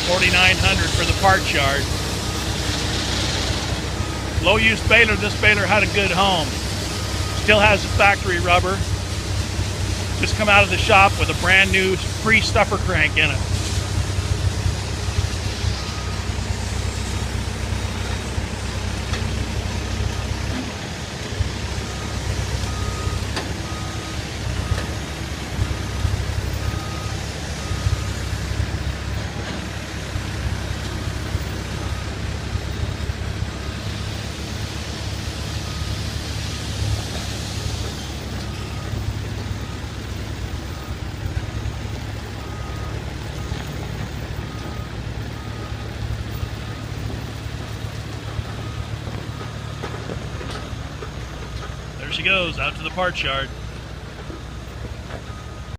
$4,900 for the parts yard. Low use baler. This baler had a good home. Still has the factory rubber. Just come out of the shop with a brand new free stuffer crank in it. There she goes, out to the parts yard.